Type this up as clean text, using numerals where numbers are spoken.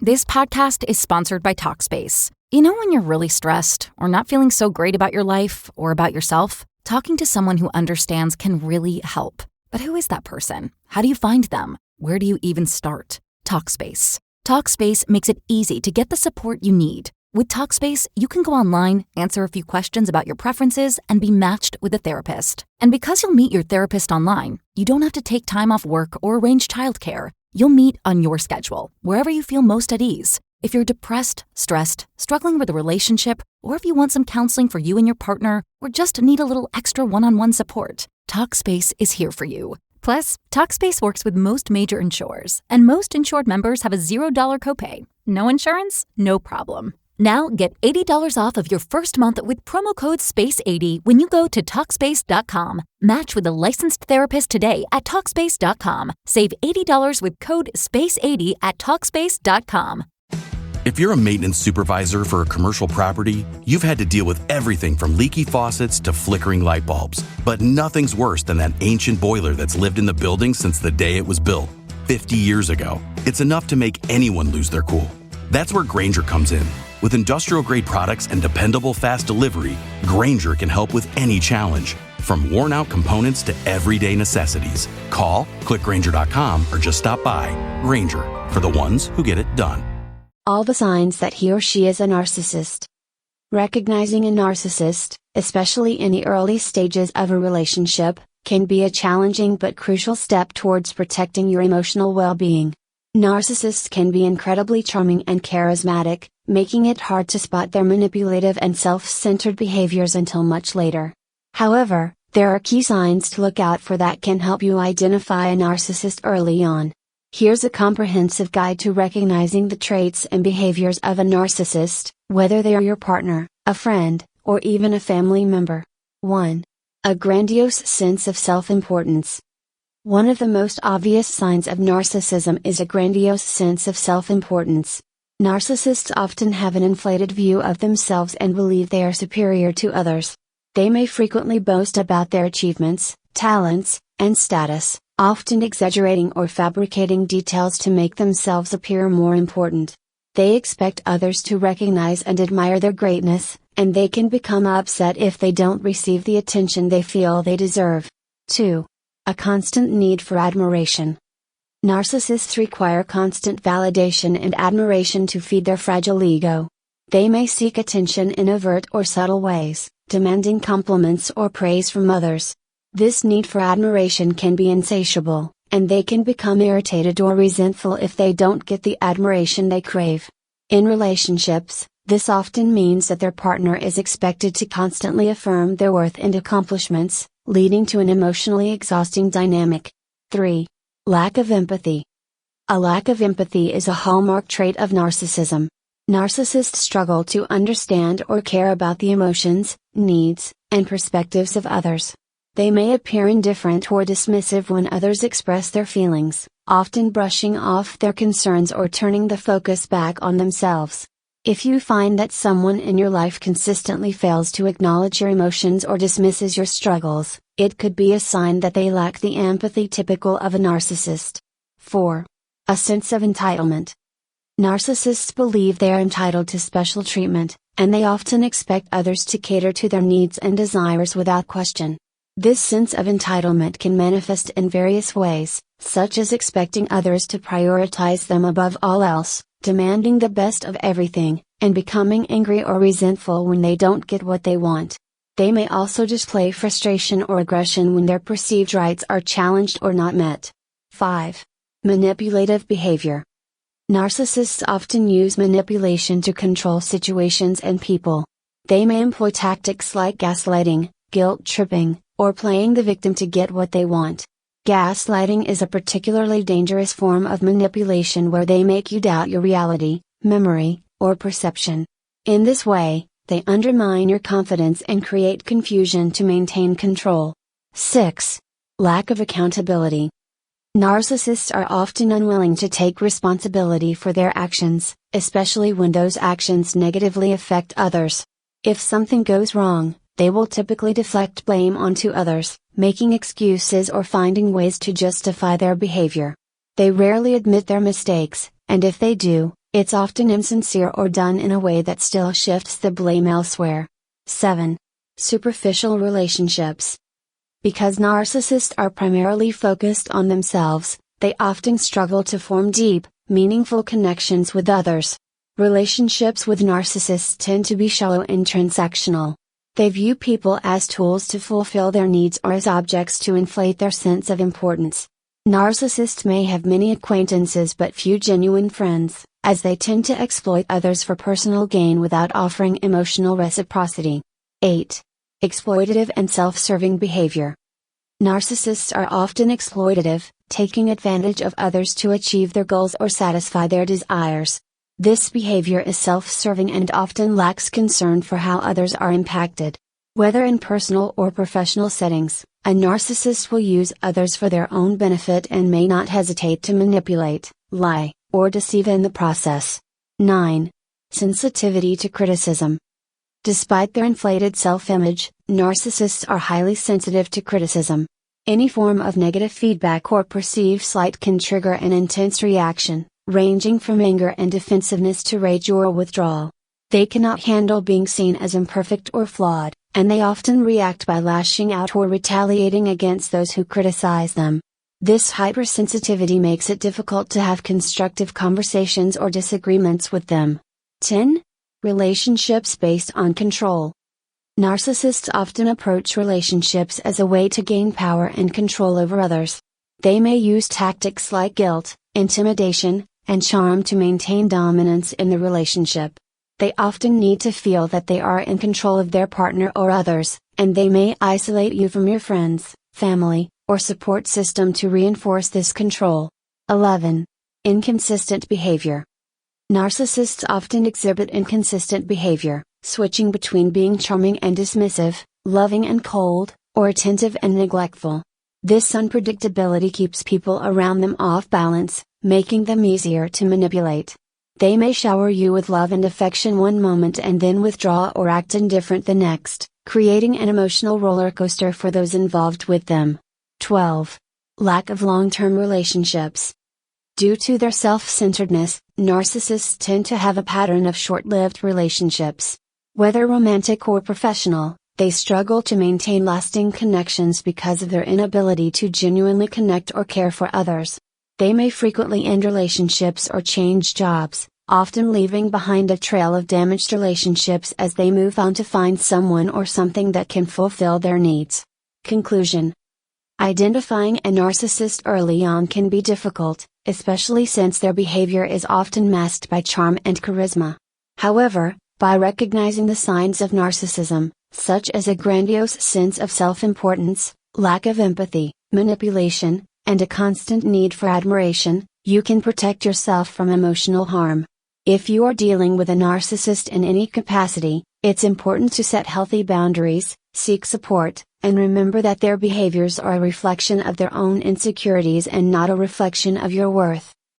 This podcast is sponsored by Talkspace. You know when you're really stressed or not feeling so great about your life or about yourself? Talking to someone who understands can really help. But who is that person? How do you find them? Where do you even start? Talkspace. Talkspace makes it easy to get the support you need. With Talkspace, you can go online, answer a few questions about your preferences, and be matched with a therapist. And because you'll meet your therapist online, you don't have to take time off work or arrange childcare. You'll meet on your schedule, wherever you feel most at ease. If you're depressed, stressed, struggling with a relationship, or if you want some counseling for you and your partner, or just need a little extra one-on-one support, Talkspace is here for you. Plus, Talkspace works with most major insurers, and most insured members have a $0 copay. No insurance? No problem. Now get $80 off of your first month with promo code SPACE80 when you go to Talkspace.com. Match with a licensed therapist today at Talkspace.com. Save $80 with code SPACE80 at Talkspace.com. If you're a maintenance supervisor for a commercial property, you've had to deal with everything from leaky faucets to flickering light bulbs. But nothing's worse than that ancient boiler that's lived in the building since the day it was built, 50 years ago. It's enough to make anyone lose their cool. That's where Grainger comes in. With industrial-grade products and dependable fast delivery, Grainger can help with any challenge, from worn-out components to everyday necessities. Call, click Grainger.com, or just stop by. Grainger, for the ones who get it done. All the signs that he or she is a narcissist. Recognizing a narcissist, especially in the early stages of a relationship, can be a challenging but crucial step towards protecting your emotional well-being. Narcissists can be incredibly charming and charismatic, making it hard to spot their manipulative and self-centered behaviors until much later. However, there are key signs to look out for that can help you identify a narcissist early on. Here's a comprehensive guide to recognizing the traits and behaviors of a narcissist, whether they are your partner, a friend, or even a family member. 1. A grandiose sense of self-importance. One of the most obvious signs of narcissism is a grandiose sense of self-importance. Narcissists often have an inflated view of themselves and believe they are superior to others. They may frequently boast about their achievements, talents, and status, often exaggerating or fabricating details to make themselves appear more important. They expect others to recognize and admire their greatness, and they can become upset if they don't receive the attention they feel they deserve. 2. A constant need for admiration. Narcissists require constant validation and admiration to feed their fragile ego. They may seek attention in overt or subtle ways, demanding compliments or praise from others. This need for admiration can be insatiable, and they can become irritated or resentful if they don't get the admiration they crave. In relationships, this often means that their partner is expected to constantly affirm their worth and accomplishments, leading to an emotionally exhausting dynamic. 3. Lack of empathy. A lack of empathy is a hallmark trait of narcissism. Narcissists struggle to understand or care about the emotions, needs, and perspectives of others. They may appear indifferent or dismissive when others express their feelings, often brushing off their concerns or turning the focus back on themselves. If you find that someone in your life consistently fails to acknowledge your emotions or dismisses your struggles, it could be a sign that they lack the empathy typical of a narcissist. 4. A sense of entitlement. Narcissists believe they are entitled to special treatment, and they often expect others to cater to their needs and desires without question. This sense of entitlement can manifest in various ways, such as expecting others to prioritize them above all else, demanding the best of everything, and becoming angry or resentful when they don't get what they want. They may also display frustration or aggression when their perceived rights are challenged or not met. 5. Manipulative behavior. Narcissists often use manipulation to control situations and people. They may employ tactics like gaslighting, guilt tripping, or playing the victim to get what they want. Gaslighting is a particularly dangerous form of manipulation where they make you doubt your reality, memory, or perception. In this way, they undermine your confidence and create confusion to maintain control. 6. Lack of accountability. Narcissists are often unwilling to take responsibility for their actions, especially when those actions negatively affect others. If something goes wrong, they will typically deflect blame onto others, making excuses or finding ways to justify their behavior. They rarely admit their mistakes, and if they do, It's often insincere or done in a way that still shifts the blame elsewhere. 7. Superficial relationships. Because narcissists are primarily focused on themselves, they often struggle to form deep, meaningful connections with others. Relationships with narcissists tend to be shallow and transactional. They view people as tools to fulfill their needs or as objects to inflate their sense of importance. Narcissists may have many acquaintances but few genuine friends, as they tend to exploit others for personal gain without offering emotional reciprocity. 8. Exploitative and self-serving behavior. Narcissists are often exploitative, taking advantage of others to achieve their goals or satisfy their desires. This behavior is self-serving and often lacks concern for how others are impacted. Whether in personal or professional settings, a narcissist will use others for their own benefit and may not hesitate to manipulate, lie, or deceive in the process. 9. Sensitivity to criticism. Despite their inflated self-image, narcissists are highly sensitive to criticism. Any form of negative feedback or perceived slight can trigger an intense reaction, ranging from anger and defensiveness to rage or withdrawal. They cannot handle being seen as imperfect or flawed, and they often react by lashing out or retaliating against those who criticize them. This hypersensitivity makes it difficult to have constructive conversations or disagreements with them. 10. Relationships based on control. Narcissists often approach relationships as a way to gain power and control over others. They may use tactics like guilt, intimidation, and charm to maintain dominance in the relationship. They often need to feel that they are in control of their partner or others, and they may isolate you from your friends, family, or support system to reinforce this control. 11. Inconsistent behavior. Narcissists often exhibit inconsistent behavior, switching between being charming and dismissive, loving and cold, or attentive and neglectful. This unpredictability keeps people around them off balance, making them easier to manipulate. They may shower you with love and affection one moment and then withdraw or act indifferent the next, creating an emotional roller coaster for those involved with them. 12. Lack of long-term relationships. Due to their self-centeredness, narcissists tend to have a pattern of short-lived relationships. Whether romantic or professional, they struggle to maintain lasting connections because of their inability to genuinely connect or care for others. They may frequently end relationships or change jobs, often leaving behind a trail of damaged relationships as they move on to find someone or something that can fulfill their needs. Conclusion. Identifying a narcissist early on can be difficult, especially since their behavior is often masked by charm and charisma. However, by recognizing the signs of narcissism, such as a grandiose sense of self-importance, lack of empathy, manipulation, and a constant need for admiration, you can protect yourself from emotional harm. If you are dealing with a narcissist in any capacity, it's important to set healthy boundaries, seek support, and remember that their behaviors are a reflection of their own insecurities and not a reflection of your worth.